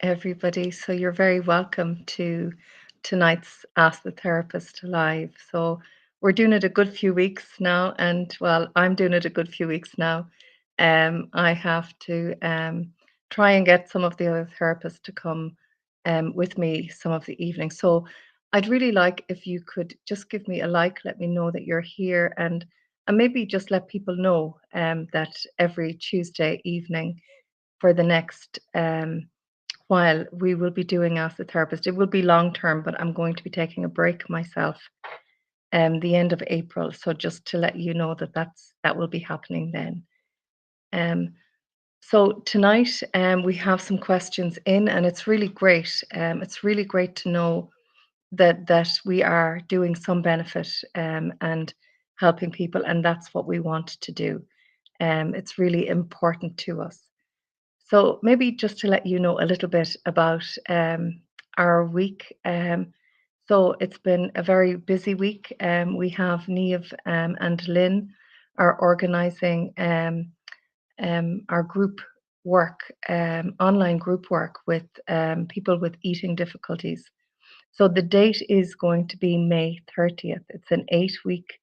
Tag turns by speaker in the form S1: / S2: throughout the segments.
S1: everybody. So you're very welcome to tonight's Ask the Therapist Live. So we're doing it a good few weeks now, and well, I'm doing it a good few weeks now. I have to try and get some of the other therapists to come with me some of the evening. So I'd really like if you could just give me a like, let me know that you're here, and maybe just let people know that every Tuesday evening for the next while we will be doing Ask the Therapist. It will be long term, but I'm going to be taking a break myself the end of April. So just to let you know that that will be happening then. Um, so tonight we have some questions in, and it's really great. It's really great to know that we are doing some benefit and helping people, and that's what we want to do. It's really important to us. So maybe just to let you know a little bit about our week. So it's been a very busy week. We have Neve and Lynn are organising our group work, online group work with people with eating difficulties. So the date is going to be May 30th. It's an 8 week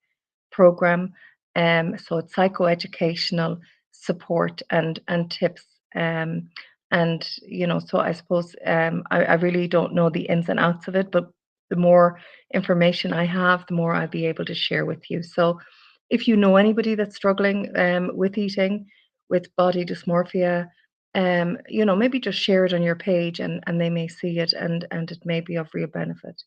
S1: program. So it's psychoeducational support and tips. And so I suppose I really don't know the ins and outs of it, but the more information I have, the more I'll be able to share with you. So if you know anybody that's struggling with eating, with body dysmorphia, maybe just share it on your page and they may see it and it may be of real benefit.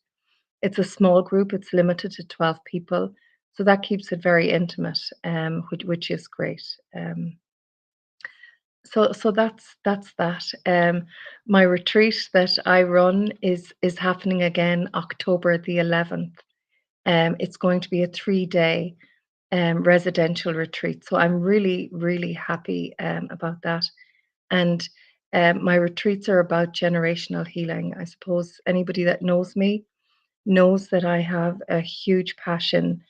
S1: It's a small group, it's limited to 12 people, so that keeps it very intimate, which is great. So that's that. My retreat that I run is happening again October the 11th. It's going to be a 3 day residential retreat, so I'm really really happy about that. And my retreats are about generational healing. I suppose anybody that knows me knows that I have a huge passion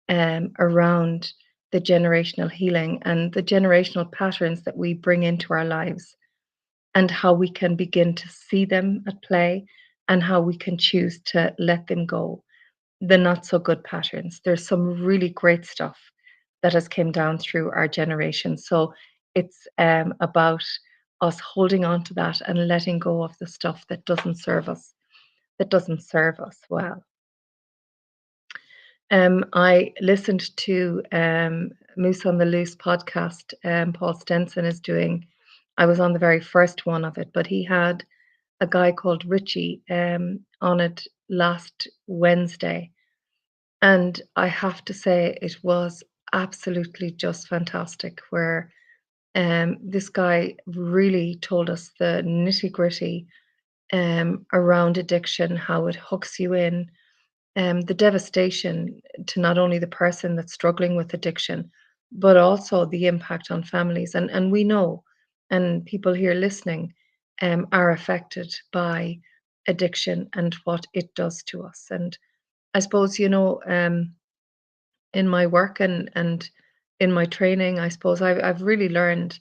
S1: around the generational healing and the generational patterns that we bring into our lives and how we can begin to see them at play and how we can choose to let them go. The not so good patterns. There's some really great stuff that has came down through our generation. So it's about us holding on to that and letting go of the stuff that doesn't serve us well. I listened to Moose on the Loose podcast. Paul Stenson is doing. I was on the very first one of it, but he had a guy called Richie on it last Wednesday, and I have to say it was absolutely just fantastic. Where this guy really told us the nitty gritty around addiction, how it hooks you in, the devastation to not only the person that's struggling with addiction, but also the impact on families. And we know, and people here listening are affected by addiction and what it does to us. And I suppose, in my work and in my training, I suppose I've really learned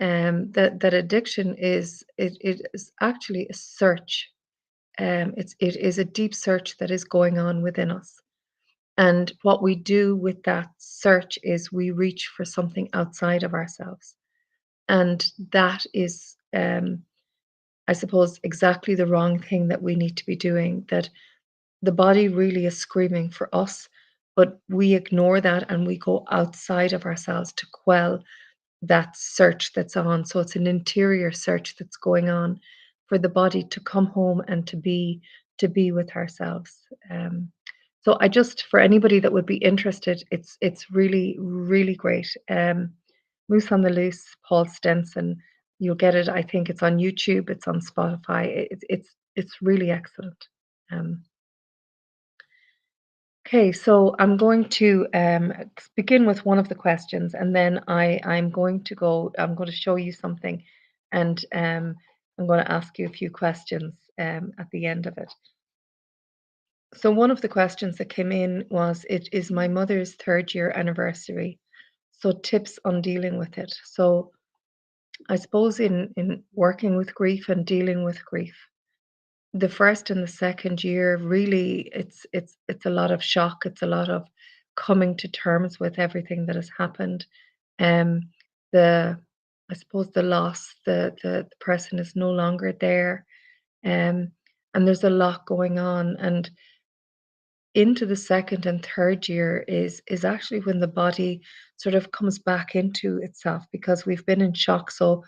S1: that addiction it is actually a search. It is a deep search that is going on within us. And what we do with that search is we reach for something outside of ourselves. And that is, I suppose, exactly the wrong thing that we need to be doing. That the body really is screaming for us, but we ignore that and we go outside of ourselves to quell that search that's on. So it's an interior search that's going on for the body to come home and to be with ourselves. So I just for anybody that would be interested, it's really really great. Moose on the Loose, Paul Stenson. You'll get it. I think it's on YouTube. It's on Spotify. It's really excellent. Um, Okay, so I'm going to begin with one of the questions, and then I'm going to go. I'm going to show you something, and I'm going to ask you a few questions at the end of it. So one of the questions that came in was, "It is my mother's third year anniversary, so tips on dealing with it." So I suppose in working with grief and dealing with grief, the first and the second year really it's a lot of shock. It's a lot of coming to terms with everything that has happened. Um, the I suppose the loss, the person is no longer there, um, and there's a lot going on. And into the second and third year is actually when the body sort of comes back into itself because we've been in shock. So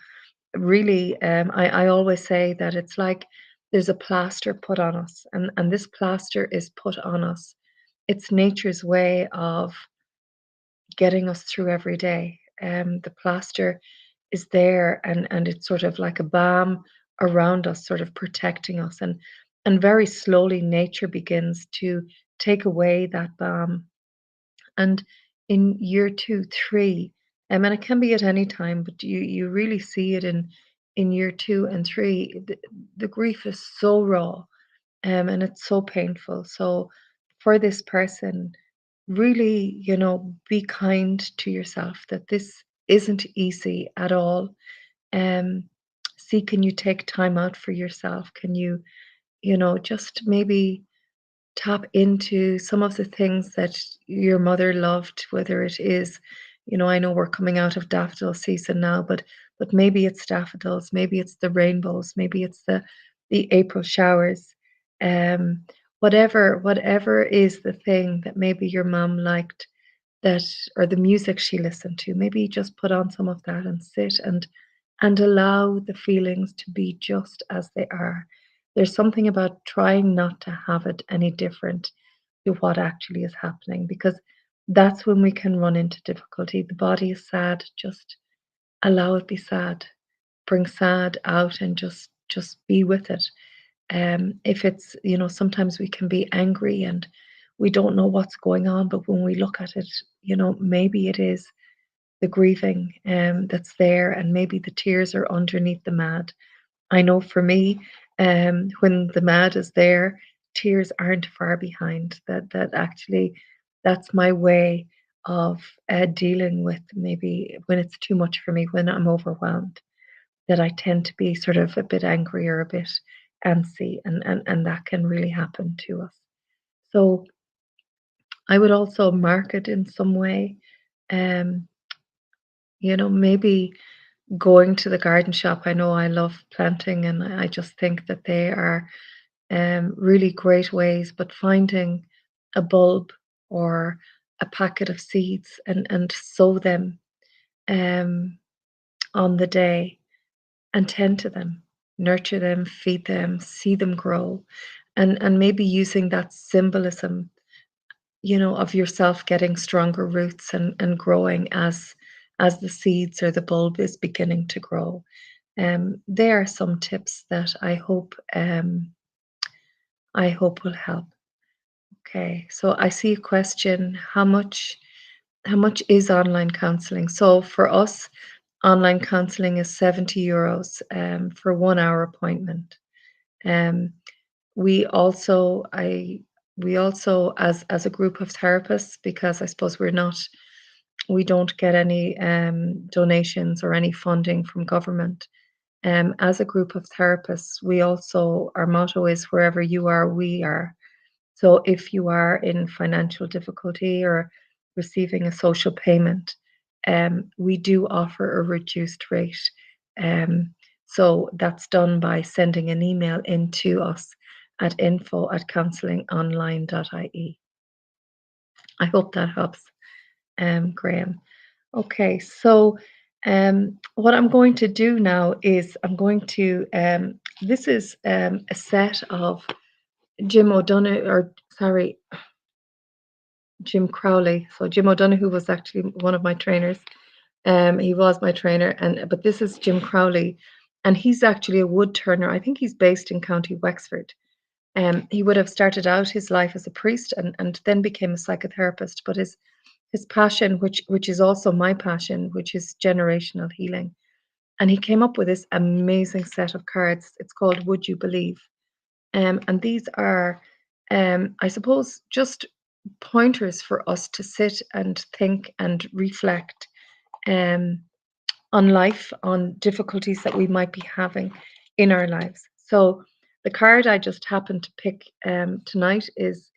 S1: really, I always say that it's like there's a plaster put on us, and this plaster is put on us. It's nature's way of getting us through every day. The plaster is there, and it's sort of like a balm around us, sort of protecting us, and very slowly nature begins to take away that balm. And in year 2, 3, and it can be at any time, but you really see it in year 2 and 3. The grief is so raw, and it's so painful. So for this person, really, be kind to yourself that this isn't easy at all. Um, See, can you take time out for yourself? Can you, just maybe tap into some of the things that your mother loved, whether it is, I know we're coming out of daffodil season now, but maybe it's daffodils, maybe it's the rainbows, maybe it's the April showers. Um, whatever is the thing that maybe your mom liked, that, or the music she listened to, maybe just put on some of that and sit and allow the feelings to be just as they are. There's something about trying not to have it any different to what actually is happening, because that's when we can run into difficulty. The body is sad, just allow it be sad. Bring sad out and just be with it. If it's, sometimes we can be angry and we don't know what's going on, but when we look at it, maybe it is the grieving that's there, and maybe the tears are underneath the mad. I know for me, when the mad is there, tears aren't far behind. That actually, that's my way of dealing with maybe when it's too much for me, when I'm overwhelmed. That I tend to be sort of a bit angry or a bit antsy, and that can really happen to us. So I would also mark it in some way. Um, maybe going to the garden shop. I know I love planting, and I just think that they are really great ways, but finding a bulb or a packet of seeds and sow them um, on the day and tend to them, nurture them, feed them, see them grow, and maybe using that symbolism, of yourself getting stronger roots and growing as the seeds or the bulb is beginning to grow. There are some tips that I hope will help. Okay, so I see a question. How much is online counseling? So for us, online counseling is €70 for 1 hour appointment. Um, we also I we also as a group of therapists, because I suppose we don't get any donations or any funding from government. As a group of therapists, we also, our motto is wherever you are, we are. So if you are in financial difficulty or receiving a social payment, we do offer a reduced rate. Um, so that's done by sending an email in to us at info@counsellingonline.ie. I hope that helps, Graham. Okay, so what I'm going to do now is I'm going to, this is a set of Jim O'Donoghue, or sorry, Jim Crowley. So Jim O'Donoghue was actually one of my trainers. He was my trainer, and but this is Jim Crowley, and he's actually a wood turner. I think he's based in County Wexford. He would have started out his life as a priest and then became a psychotherapist. But his passion, which is also my passion, which is generational healing, and he came up with this amazing set of cards. It's called Would You Believe? And these are, I suppose, just pointers for us to sit and think and reflect um, on life, on difficulties that we might be having in our lives. So the card I just happened to pick tonight is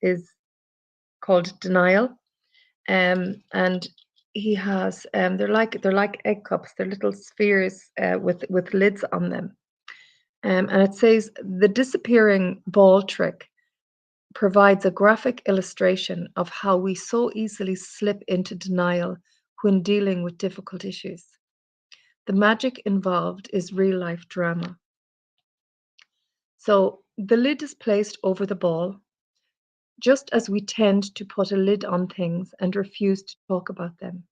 S1: called Denial, and he has they're like egg cups. They're little spheres with lids on them, and it says the disappearing ball trick provides a graphic illustration of how we so easily slip into denial when dealing with difficult issues. The magic involved is real life drama. So the lid is placed over the ball, just as we tend to put a lid on things and refuse to talk about them.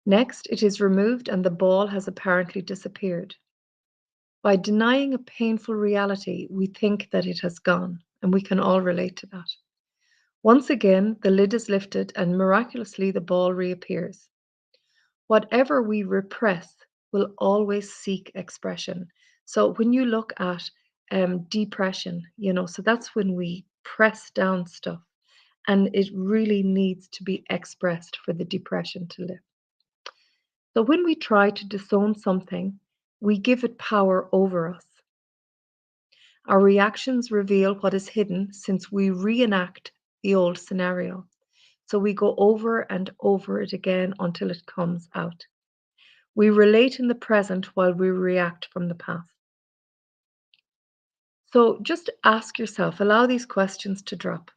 S1: Next, it is removed and the ball has apparently disappeared. By denying a painful reality, we think that it has gone, and we can all relate to that. Once again, the lid is lifted and miraculously the ball reappears. Whatever we repress will always seek expression. So when you look at depression, so that's when we press down stuff and it really needs to be expressed for the depression to lift. So when we try to disown something, we give it power over us. Our reactions reveal what is hidden since we reenact the old scenario. So we go over and over it again until it comes out. We relate in the present while we react from the past. So just ask yourself, allow these questions to drop.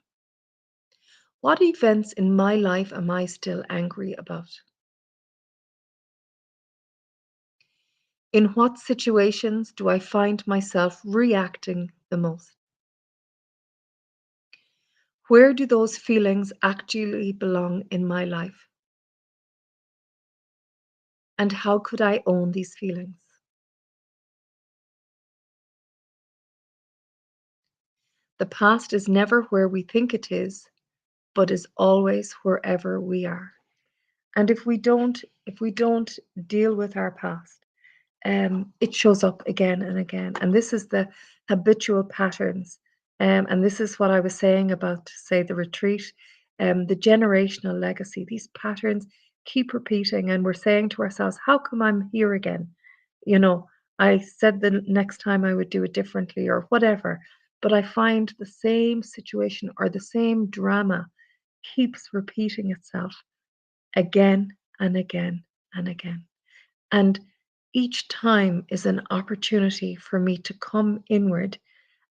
S1: What events in my life am I still angry about? In what situations do I find myself reacting the most? Where do those feelings actually belong in my life? And how could I own these feelings? The past is never where we think it is, but is always wherever we are. And if we don't deal with our past, it shows up again and again. And this is the habitual patterns. And this is what I was saying about, say, the retreat, the generational legacy. These patterns keep repeating, and we're saying to ourselves, "How come I'm here again?" You know, I said the next time I would do it differently, or whatever. But I find the same situation or the same drama keeps repeating itself again and again and again. And each time is an opportunity for me to come inward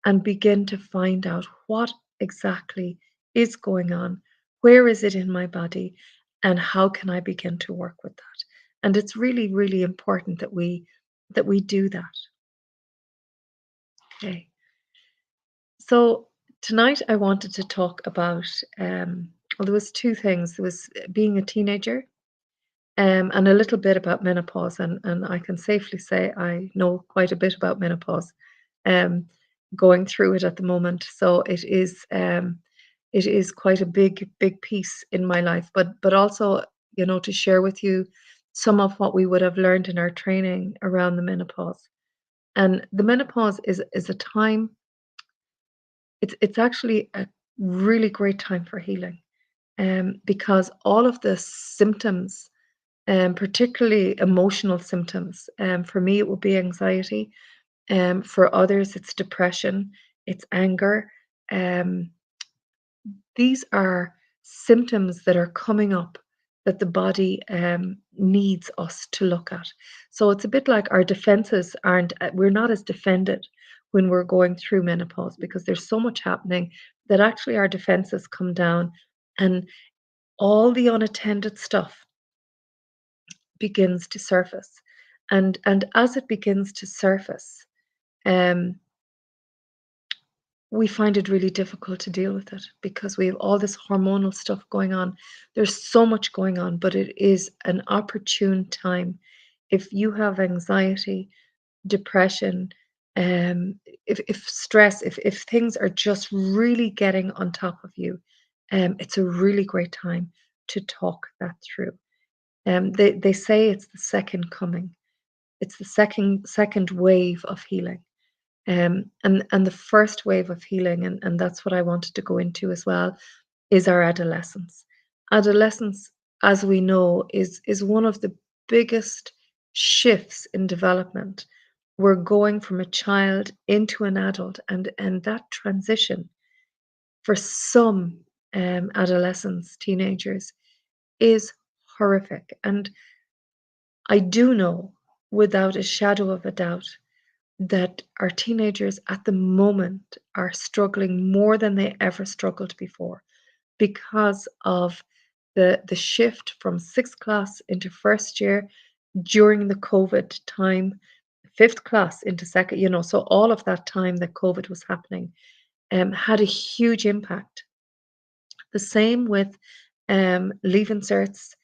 S1: and begin to find out what exactly is going on, where is it in my body, and how can I begin to work with that. And it's really, really important that we do that. Okay. So tonight I wanted to talk about well, there was two things. There was being a teenager, and a little bit about menopause, and I can safely say I know quite a bit about menopause, um, going through it at the moment. So it is quite a big piece in my life, but also to share with you some of what we would have learned in our training around the menopause. And the menopause is a time. It's actually a really great time for healing, because all of the symptoms, particularly emotional symptoms. For me, it would be anxiety. For others, it's depression, it's anger. Um, these are symptoms that are coming up that the body needs us to look at. So it's a bit like our defenses aren't, we're not as defended when we're going through menopause because there's so much happening that actually our defenses come down and all the unattended stuff begins to surface. And as it begins to surface, um, we find it really difficult to deal with it because we have all this hormonal stuff going on. There's so much going on, but it is an opportune time. If you have anxiety, depression, if stress, if things are just really getting on top of you, it's a really great time to talk that through. They say it's the second coming. It's the second wave of healing. And the first wave of healing, and that's what I wanted to go into as well, is our adolescence. Adolescence, as we know, is one of the biggest shifts in development. We're going from a child into an adult, and that transition for some adolescents, teenagers, is horrific. And I do know without a shadow of a doubt that our teenagers at the moment are struggling more than they ever struggled before because of the shift from sixth class into first year during the COVID time, fifth class into second, so all of that time that COVID was happening had a huge impact. The same with leaving certs,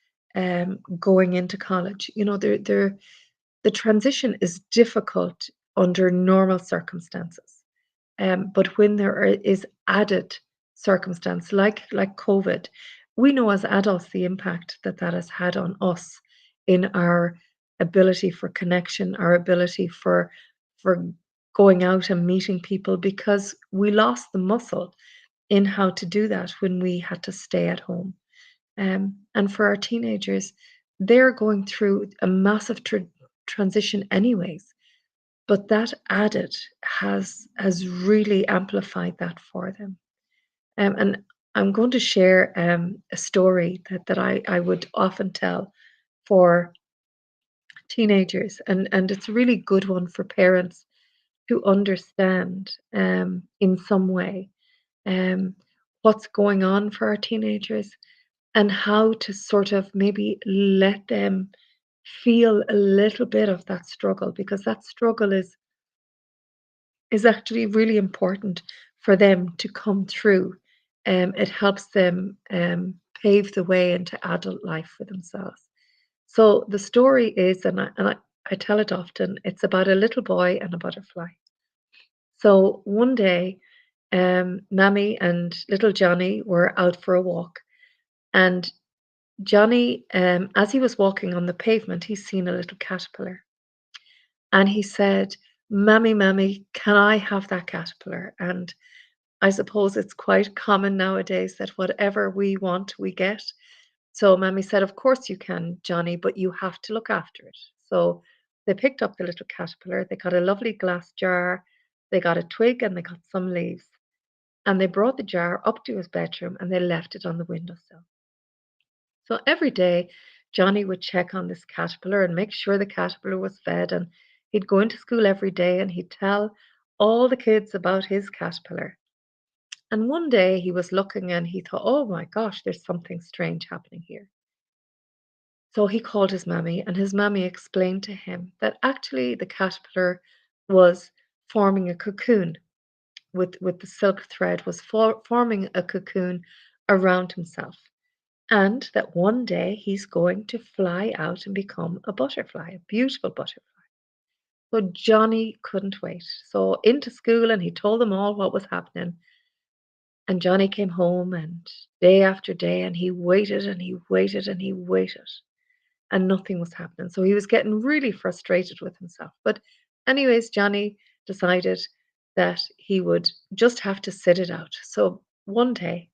S1: going into college. The transition is difficult under normal circumstances. But when is added circumstance like COVID, we know as adults the impact that that has had on us in our ability for connection, our ability for going out and meeting people because we lost the muscle in how to do that when we had to stay at home. And for our teenagers, they're going through a massive transition anyways, but that added has really amplified that for them. And I'm going to share a story that I would often tell for teenagers, and it's a really good one for parents to understand in some way um, what's going on for our teenagers and how to sort of maybe let them feel a little bit of that struggle, because that struggle is actually really important for them to come through. It helps them pave the way into adult life for themselves. So the story is, I tell it often, it's about a little boy and a butterfly. So one day, Mammy and little Johnny were out for a walk, and Johnny, as he was walking on the pavement, he's seen a little caterpillar, and he said, "Mammy, Mammy, can I have that caterpillar?" And I suppose it's quite common nowadays that whatever we want, we get. So Mammy said, "Of course you can, Johnny, but you have to look after it." So they picked up the little caterpillar, they got a lovely glass jar, they got a twig, and they got some leaves. And they brought the jar up to his bedroom and they left it on the windowsill. So every day, Johnny would check on this caterpillar and make sure the caterpillar was fed. And he'd go into school every day and he'd tell all the kids about his caterpillar. And one day he was looking and he thought, oh my gosh, there's something strange happening here. So he called his mammy, and his mammy explained to him that actually the caterpillar was forming a cocoon with the silk thread, was forming a cocoon around himself. And that one day he's going to fly out and become a butterfly, a beautiful butterfly. So Johnny couldn't wait. So into school, and he told them all what was happening. And Johnny came home, and day after day, and he waited and he waited and he waited, and nothing was happening. So he was getting really frustrated with himself. But, anyways, Johnny decided that he would just have to sit it out. So one day,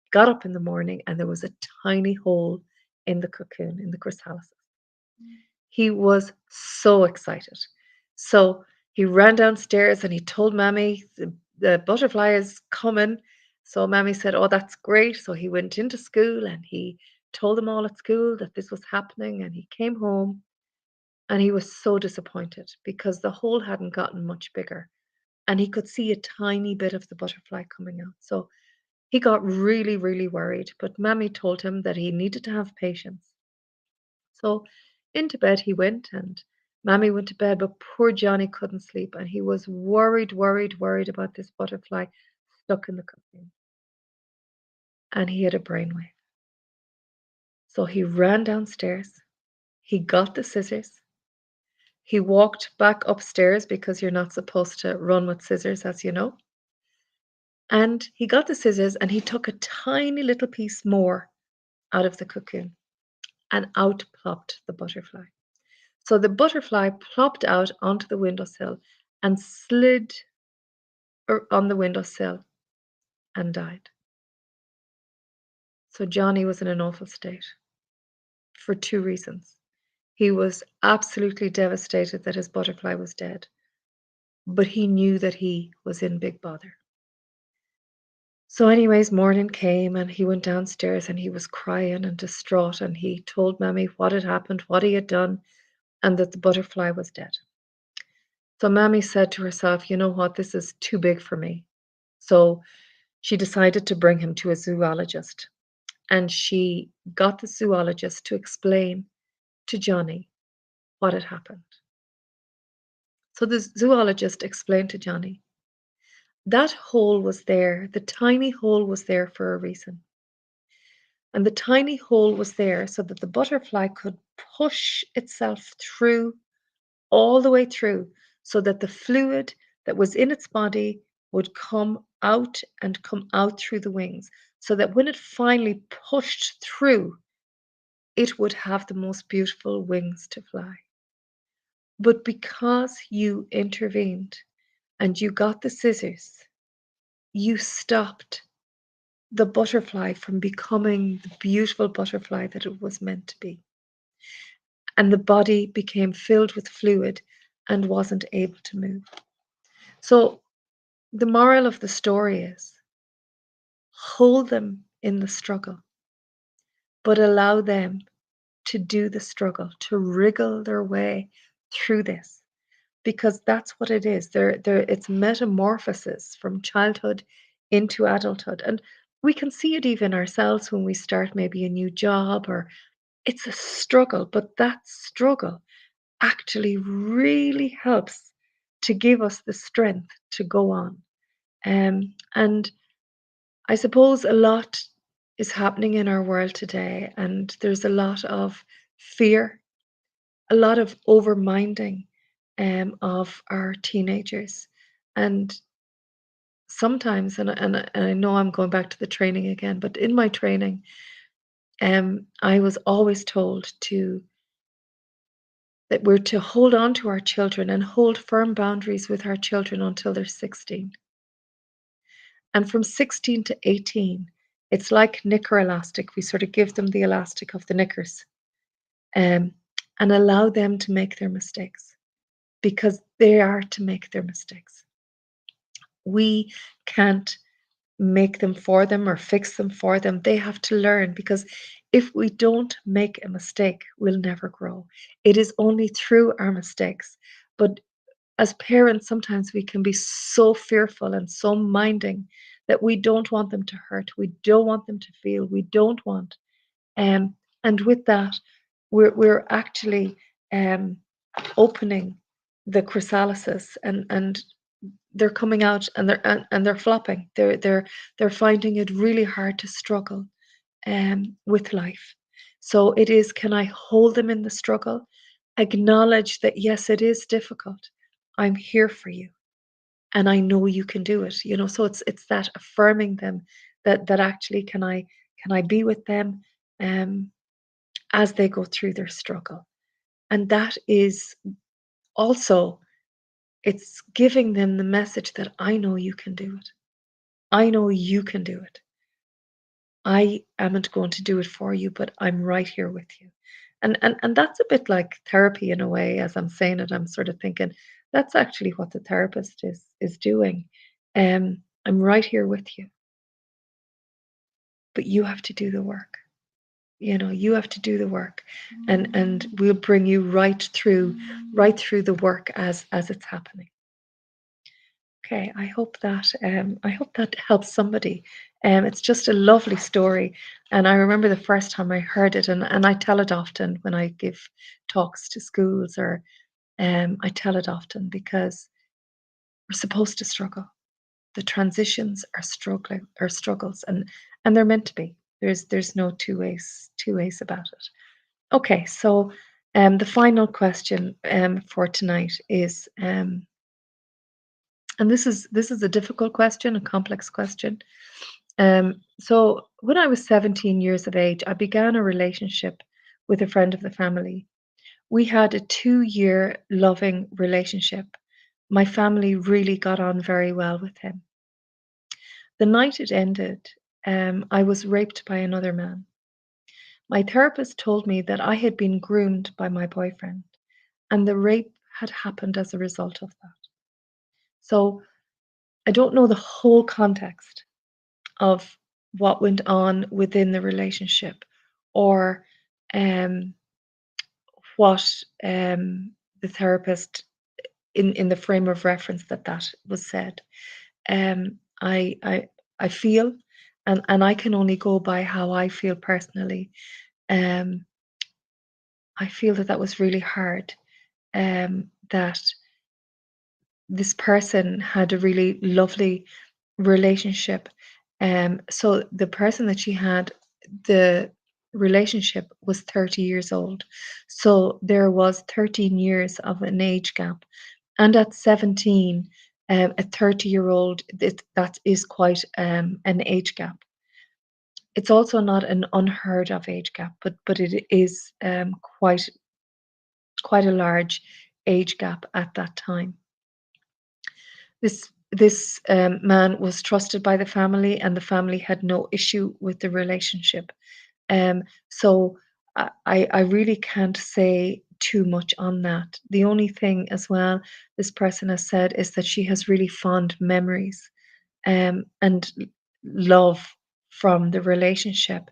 S1: he got up in the morning, and there was a tiny hole in the cocoon, in the chrysalis. He was so excited. So he ran downstairs and he told Mammy, the butterfly is coming. So Mammy said, oh, that's great. So he went into school and he told them all at school that this was happening. And he came home and he was so disappointed because the hole hadn't gotten much bigger. And he could see a tiny bit of the butterfly coming out. So he got really, really worried. But Mammy told him that he needed to have patience. So into bed he went, and Mammy went to bed, but poor Johnny couldn't sleep, and he was worried, worried, worried about this butterfly stuck in the cocoon. And he had a brainwave. So he ran downstairs, he got the scissors, he walked back upstairs because you're not supposed to run with scissors, as you know. And he got the scissors and he took a tiny little piece more out of the cocoon, and out plopped the butterfly. So the butterfly plopped out onto the windowsill and slid on the windowsill and died. So Johnny was in an awful state for two reasons. He was absolutely devastated that his butterfly was dead, but he knew that he was in big bother. So, anyways, morning came and he went downstairs and he was crying and distraught and he told Mammy what had happened, what he had done, and that the butterfly was dead. So, Mammy said to herself, you know what, this is too big for me. So, she decided to bring him to a zoologist and she got the zoologist to explain to Johnny what had happened. So, the zoologist explained to Johnny that hole was there, the tiny hole was there for a reason. And the tiny hole was there so that the butterfly could push itself through, all the way through, so that the fluid that was in its body would come out through the wings, so that when it finally pushed through, it would have the most beautiful wings to fly. But because you intervened and you got the scissors, you stopped the butterfly from becoming the beautiful butterfly that it was meant to be. And the body became filled with fluid and wasn't able to move. So the moral of the story is hold them in the struggle, but allow them to do the struggle, to wriggle their way through this, because that's what it is. It's metamorphosis from childhood into adulthood. And we can see it even ourselves when we start maybe a new job or it's a struggle, but that struggle actually really helps to give us the strength to go on. And I suppose a lot is happening in our world today, and there's a lot of fear, a lot of overminding of our teenagers. And sometimes, and I know I'm going back to the training again, but in my training, I was always told to that we're to hold on to our children and hold firm boundaries with our children until they're 16. And from 16 to 18, it's like knicker elastic. We sort of give them the elastic of the knickers um, and allow them to make their mistakes because they are to make their mistakes. We can't make them for them or fix them for them. They have to learn because if we don't make a mistake, we'll never grow. It is only through our mistakes. But as parents, sometimes we can be so fearful and so minding that we don't want them to hurt. We don't want them to feel. We don't want. And with that, we're actually um, opening the chrysalises and they're coming out and they're flopping. They're finding it really hard to struggle with life. So it is, can I hold them in the struggle? Acknowledge that yes, it is difficult. I'm here for you and I know you can do it. So it's that affirming them that actually can I be with them um as they go through their struggle. And that is also it's giving them the message that I know you can do it. I know you can do it. I amn't going to do it for you, but I'm right here with you. And that's a bit like therapy in a way. As I'm saying it, I'm sort of thinking that's actually what the therapist is doing. I'm right here with you, but you have to do the work. You have to do the work, and we'll bring you right through the work as it's happening. Okay, I hope that helps somebody. It's just a lovely story, and I remember the first time I heard it, and I tell it often when I give talks to schools, or I tell it often because we're supposed to struggle. The transitions are struggles, and they're meant to be. There's no two ways about it. Okay, so the final question for tonight is. And this is a difficult question, a complex question. So when I was 17 years of age, I began a relationship with a friend of the family. We had a 2-year loving relationship. My family really got on very well with him. The night it ended, I was raped by another man. My therapist told me that I had been groomed by my boyfriend and the rape had happened as a result of that. So I don't know the whole context of what went on within the relationship or um, what the therapist in the frame of reference that was said. Um, I I I feel, and I can only go by how I feel personally. Um, I feel that that was really hard. That this person had a really lovely relationship. So the person that she had, the relationship was 30 years old. So there was 13 years of an age gap. And at 17, a 30-year-old, that is quite an age gap. It's also not an unheard of age gap, but it is quite a large age gap at that time. This man was trusted by the family, and the family had no issue with the relationship. So I really can't say too much on that. The only thing as well this person has said is that she has really fond memories and love from the relationship,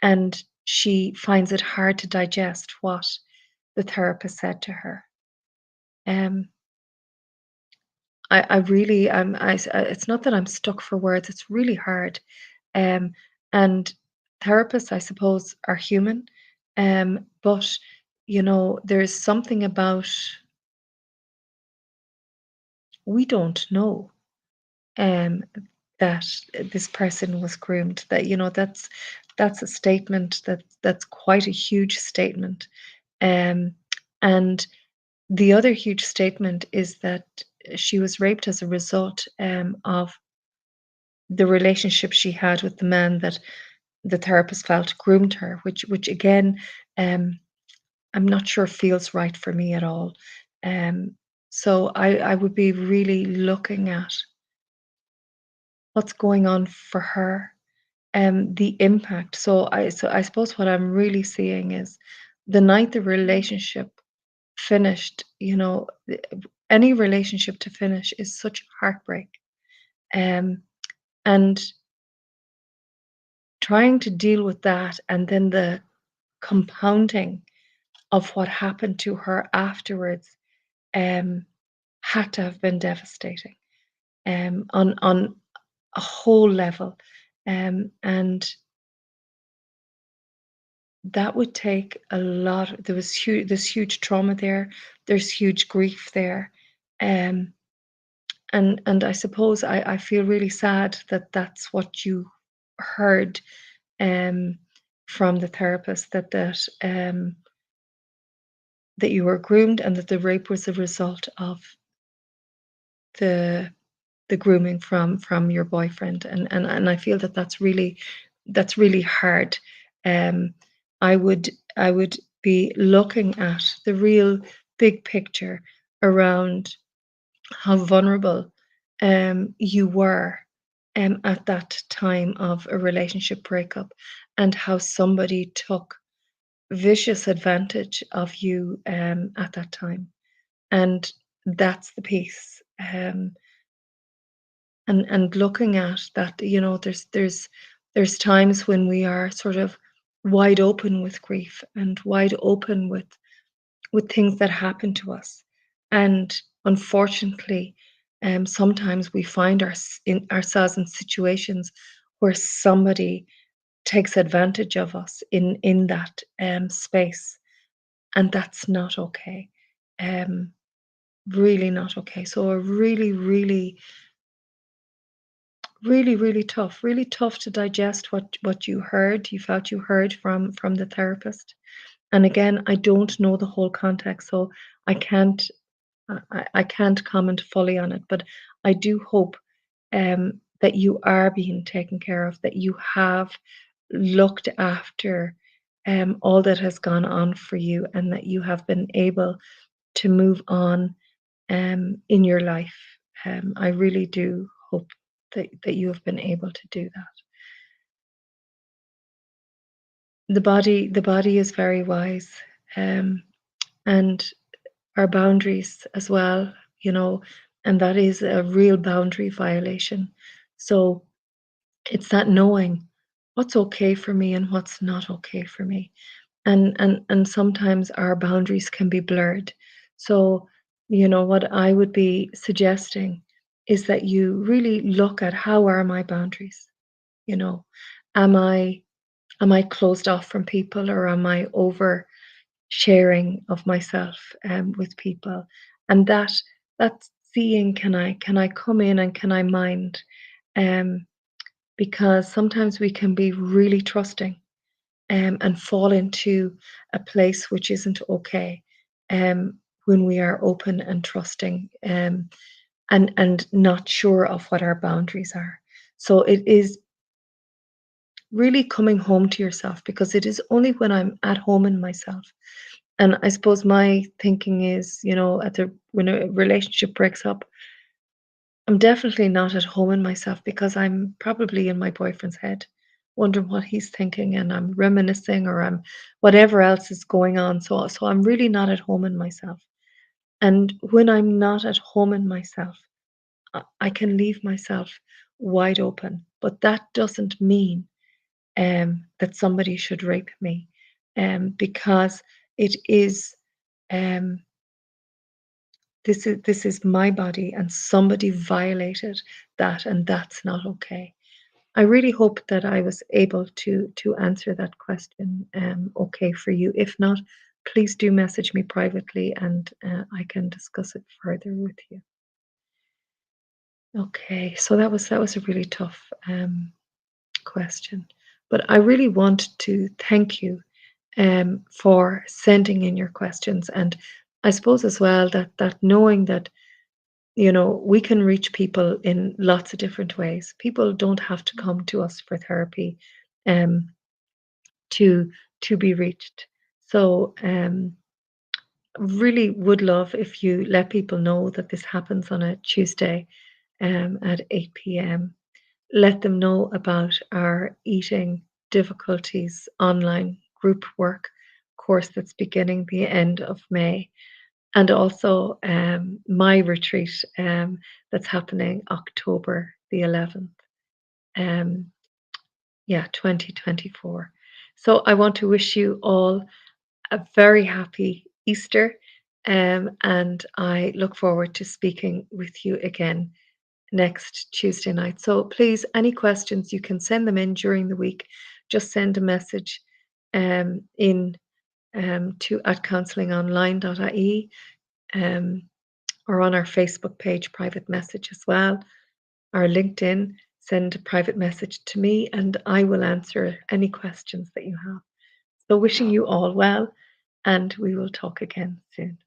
S1: and she finds it hard to digest what the therapist said to her. Um, I really it's not that I'm stuck for words. It's really hard. Um, and therapists, I suppose, are human. But there's something about we don't know um that this person was groomed. That that's a statement that's quite a huge statement. Um, and the other huge statement is that she was raped as a result of the relationship she had with the man that the therapist felt groomed her, which again, um, I'm not sure feels right for me at all. Um, so I would be really looking at what's going on for her, the impact. So I suppose what I'm really seeing is the night the relationship finished. Any relationship to finish is such heartbreak. Um, and trying to deal with that and then the compounding of what happened to her afterwards um, had to have been devastating on a whole level. And that would take a lot. There was this huge trauma there. There's huge grief there. Um, and I suppose I feel really sad that that's what you heard um, from the therapist that you were groomed and that the rape was a result of the the grooming from your boyfriend, and I feel that that's really hard. um I would be looking at the real big picture around how vulnerable you were at that time of a relationship breakup, and how somebody took vicious advantage of you at that time. And that's the piece. And looking at that, there's times when we are sort of wide open with grief and wide open with things that happen to us. And unfortunately, sometimes we find ourselves in situations where somebody takes advantage of us in that space, and that's not okay. Um, Really not okay. So a really, really, really, really tough to digest what you felt you heard from the therapist. And again, I don't know the whole context, so I can't I can't comment fully on it. But I do hope that you are being taken care of, that you have looked after all that has gone on for you, and that you have been able to move on in your life. I really do hope that you have been able to do that. The body is very wise, um, and our boundaries as well, you know, and that is a real boundary violation. So it's that knowing what's okay for me and what's not okay for me. And sometimes our boundaries can be blurred. So, what I would be suggesting is that you really look at how are my boundaries? You know, am I am I closed off from people, or am I over sharing of myself with people? And that seeing, can I come in and can I mind? Um, because sometimes we can be really trusting, and fall into a place which isn't okay, when we are open and trusting, and not sure of what our boundaries are. So it is really coming home to yourself, because it is only when I'm at home in myself. And I suppose my thinking is, when a relationship breaks up, I'm definitely not at home in myself, because I'm probably in my boyfriend's head, wondering what he's thinking, and I'm reminiscing, or I'm whatever else is going on. So I'm really not at home in myself. And when I'm not at home in myself, I can leave myself wide open. But that doesn't mean that somebody should rape me, because it is. Um, this is my body, and somebody violated that, and that's not okay. I really hope that I was able to answer that question okay for you. If not, please do message me privately, and I can discuss it further with you. Okay, so that was a really tough question, but I really want to thank you for sending in your questions. And I suppose as well that knowing that, we can reach people in lots of different ways. People don't have to come to us for therapy um, to be reached. So really would love if you let people know that this happens on a Tuesday at 8 p.m. Let them know about our eating difficulties online group work course that's beginning the end of May. And also my retreat that's happening October the 11th. Um, yeah, 2024. So I want to wish you all a very happy Easter, and I look forward to speaking with you again next Tuesday night. So please, any questions, you can send them in during the week. Just send a message in to at counsellingonline.ie, um, or on our Facebook page, private message as well, our LinkedIn. Send a private message to me, and I will answer any questions that you have. So, wishing you all well, and we will talk again soon.